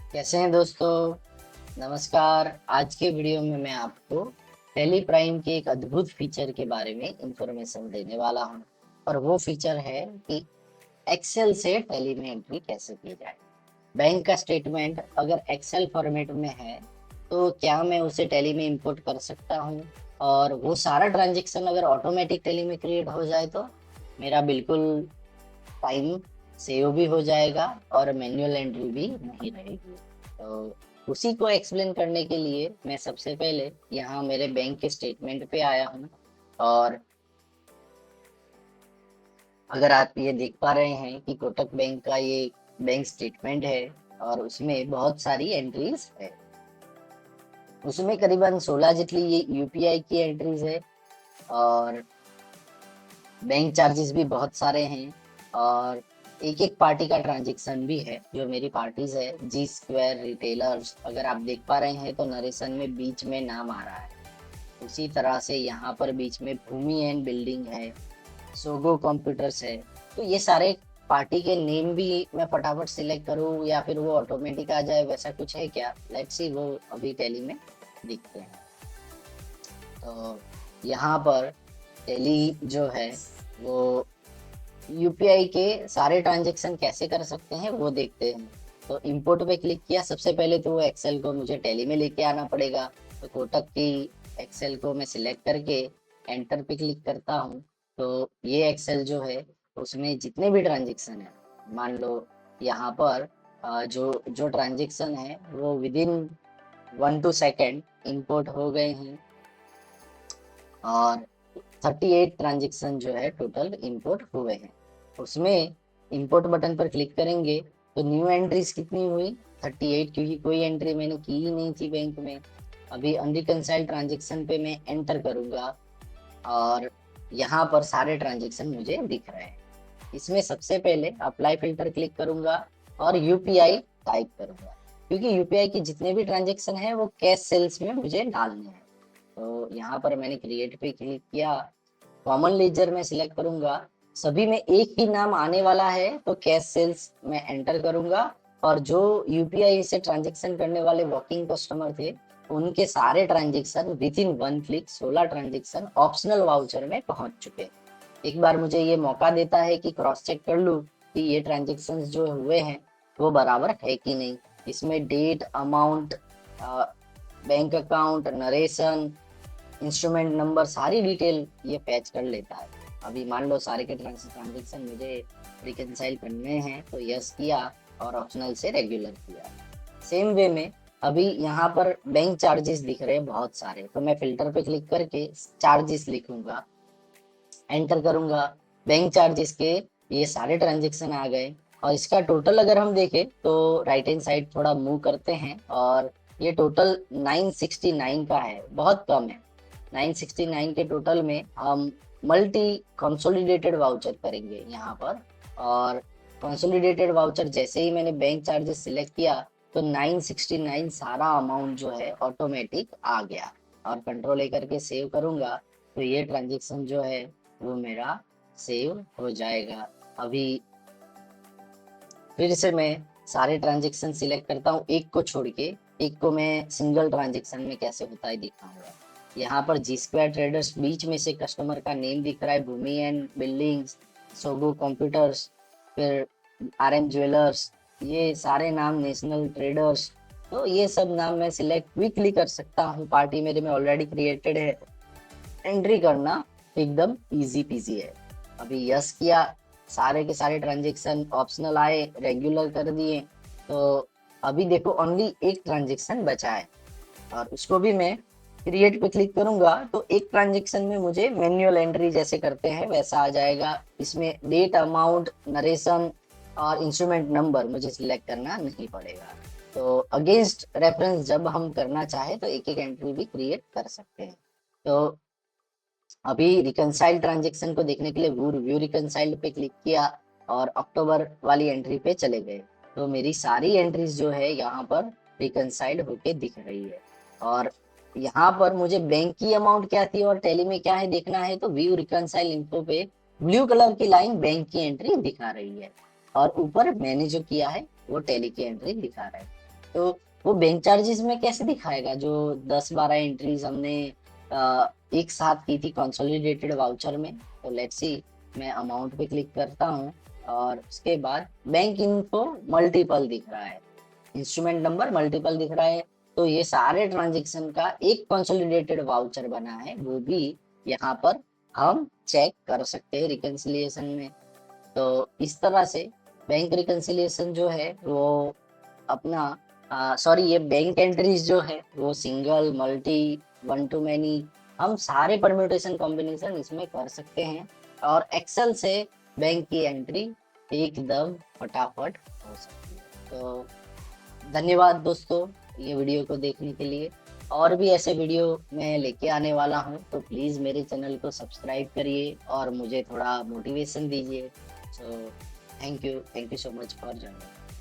कैसे हैं दोस्तों। नमस्कार। आज के वीडियो में मैं आपको टेली प्राइम के एक अद्भुत फीचर के बारे में इंफॉर्मेशन देने वाला हूं। और वो फीचर है कि एक्सेल से टेली में एंट्री कैसे की जाए। बैंक का स्टेटमेंट अगर एक्सेल फॉर्मेट में है तो क्या मैं उसे टेली में इंपोर्ट कर सकता हूं, और वो सारा ट्रांजेक्शन अगर ऑटोमेटिक टेली में क्रिएट हो जाए तो मेरा बिल्कुल टाइम सेव भी हो जाएगा और मैनुअल एंट्री भी नहीं रहेगी। तो उसी को एक्सप्लेन करने के लिए मैं सबसे पहले यहाँ मेरे बैंक के स्टेटमेंट पे आया हूँ। और अगर आप ये देख पा रहे हैं कि कोटक बैंक का ये बैंक स्टेटमेंट है और उसमें बहुत सारी एंट्रीज है। उसमें करीबन 16 जितनी ये यूपीआई की एंट्रीज है, और बैंक चार्जेस भी बहुत सारे हैं, और एक एक पार्टी का ट्रांजेक्शन भी है जो मेरी पार्टीज है जी स्क्वायर रिटेलर्स। अगर आप देख पा रहे हैं तो नरेशन में बीच में नाम आ रहा है। उसी तरह से यहाँ पर बीच में भूमि एंड बिल्डिंग है, सोगो कंप्यूटर्स है। तो ये सारे पार्टी के नेम भी मैं फटाफट सिलेक्ट करूँ या फिर वो ऑटोमेटिक आ जाए, वैसा कुछ है क्या? लेट्स सी, वो अभी टैली में दिखते हैं। तो यहाँ पर टैली जो है वो यूपीआई के सारे ट्रांजेक्शन कैसे कर सकते हैं वो देखते हैं। तो इंपोर्ट पे क्लिक किया, सबसे पहले तो वो एक्सेल को मुझे टैली में लेके आना पड़ेगा। तो कोटक की एक्सेल को मैं सिलेक्ट करके एंटर पे क्लिक करता हूँ। तो ये एक्सेल जो है उसमें जितने भी ट्रांजेक्शन है, मान लो यहाँ पर जो जो ट्रांजेक्शन है वो विद इन 1-2 सेकेंड इंपोर्ट हो गए हैं। और 38 ट्रांजेक्शन जो है टोटल इंपोर्ट हुए हैं। उसमें इंपोर्ट बटन पर क्लिक करेंगे तो न्यू एंट्रीज कितनी हुई? 38, क्योंकि कोई एंट्री मैंने की ही नहीं थी बैंक में। अभी अनरिकंसाइल्ड ट्रांजेक्शन पे मैं एंटर करूंगा और यहाँ पर सारे ट्रांजेक्शन मुझे दिख रहे हैं। इसमें सबसे पहले अप्लाई फिल्टर क्लिक करूंगा और यूपीआई टाइप करूंगा, क्योंकि यूपीआई के जितने भी ट्रांजेक्शन है वो कैश सेल्स में मुझे डालने हैं। तो यहाँ पर मैंने क्रिएट पे क्लिक किया, कॉमन लेजर में सिलेक्ट करूंगा। सभी में एक ही नाम आने वाला है तो कैश सेल्स में एंटर करूंगा। और जो यूपीआई से ट्रांजेक्शन करने वाले वॉकिंग कस्टमर थे उनके सारे transaction with in 1 click 16 transaction optional voucher में पहुंच चुके हैं। एक बार मुझे ये मौका देता है कि क्रॉस चेक कर लूं कि ये ट्रांजेक्शन जो हुए हैं वो बराबर है कि नहीं। इसमें date, amount, bank account, narration, instrument number, सारी डिटेल ये फैच कर लेता है। अभी मान लो सारे के ट्रांजेक्शन मुझे रिकनसाइल करने हैं तो यस किया और ऑप्शनल से रेगुलर किया। सेम वे में अभी यहाँ पर बैंक चार्जेस दिख रहे हैं बहुत सारे, तो मैं फिल्टर पे क्लिक करके चार्जेस लिखूंगा, एंटर करूंगा। बैंक चार्जेस के ये सारे ट्रांजेक्शन आ गए। और इसका टोटल अगर हम देखें तो राइट हैंड साइड थोड़ा मूव करते हैं और ये टोटल 969 का है, बहुत कम है। 969 के टोटल में हम मल्टी कंसोलिडेटेड वाउचर करेंगे यहाँ पर। और कंसोलिडेटेड वाउचर जैसे ही मैंने बैंक चार्जेस सिलेक्ट किया तो 969 सारा अमाउंट जो है ऑटोमेटिक आ गया। और कंट्रोल ए करके सेव करूंगा तो ये ट्रांजेक्शन जो है वो मेरा सेव हो जाएगा। अभी फिर से मैं सारे ट्रांजेक्शन सिलेक्ट करता हूँ एक को छोड़ के, एक को मैं सिंगल ट्रांजेक्शन में कैसे होता है दिखाऊंगा। यहाँ पर जी स्क्वायर ट्रेडर्स बीच में से कस्टमर का नेम दिख रहा है, भूमि एंड बिल्डिंग्स, सोगो कंप्यूटर्स, फिर आरएम ज्वेलर्स, ये सारे नाम, नेशनल ट्रेडर्स। तो ये सब नाम मैं सिलेक्ट क्विकली कर सकता हूँ, पार्टी मेरे में ऑलरेडी क्रिएटेड है। एंट्री करना एकदम इजी पीजी है। अभी यस किया, सारे के सारे ट्रांजेक्शन ऑप्शनल आए, रेगुलर कर दिए। तो अभी देखो ओनली एक ट्रांजेक्शन बचा है और उसको भी मैं क्रिएट पे क्लिक करूंगा तो एक ट्रांजेक्शन में मुझे मैन्युअल एंट्री जैसे करते हैं वैसा आ जाएगा। इसमें डेट, अमाउंट, नरेशन और इंस्ट्रूमेंट नंबर मुझे सिलेक्ट करना नहीं पड़ेगा। तो अगेंस्ट रेफरेंस जब हम करना चाहे तो एक एक एंट्री भी क्रिएट कर सकते हैं। तो अभी रिकनसाइल ट्रांजेक्शन को देखने के लिए व्यू रिकनसाइल पे क्लिक किया और अक्टूबर वाली एंट्री पे चले गए। तो मेरी सारी एंट्रीज जो है यहाँ पर रिकनसाइल्ड होके दिख रही है। और यहाँ पर मुझे बैंक की अमाउंट क्या थी और टैली में क्या है देखना है तो व्यू रिकनसाइल इन्फो पे ब्लू कलर की लाइन बैंक की एंट्री दिखा रही है और ऊपर मैंने जो किया है वो टैली की एंट्री दिखा रहा है। तो वो बैंक चार्जेस में कैसे दिखाएगा जो 10-12 एंट्रीज हमने एक साथ की थी कंसोलिडेटेड वाउचर में। तो लेट्स सी, मैं अमाउंट पे क्लिक करता हूँ और उसके बाद बैंक इन्फो मल्टीपल दिख रहा है, इंस्ट्रूमेंट नंबर मल्टीपल दिख रहा है। तो ये सारे ट्रांजेक्शन का एक कंसोलिडेटेड वाउचर बना है, वो भी यहाँ पर हम चेक कर सकते हैं रिकंसिलिएशन में। तो इस तरह से बैंक रिकंसिलिएशन जो है वो अपना सॉरी ये बैंक एंट्रीज जो है वो single, multi, one two many, हम सारे परम्यूटेशन कॉम्बिनेशन इसमें कर सकते हैं और एक्सेल से बैंक की एंट्री एकदम फटाफट हो सकती है। तो धन्यवाद दोस्तों ये वीडियो को देखने के लिए। और भी ऐसे वीडियो मैं लेके आने वाला हूँ, तो प्लीज़ मेरे चैनल को सब्सक्राइब करिए और मुझे थोड़ा मोटिवेशन दीजिए। So thank you so much for joining.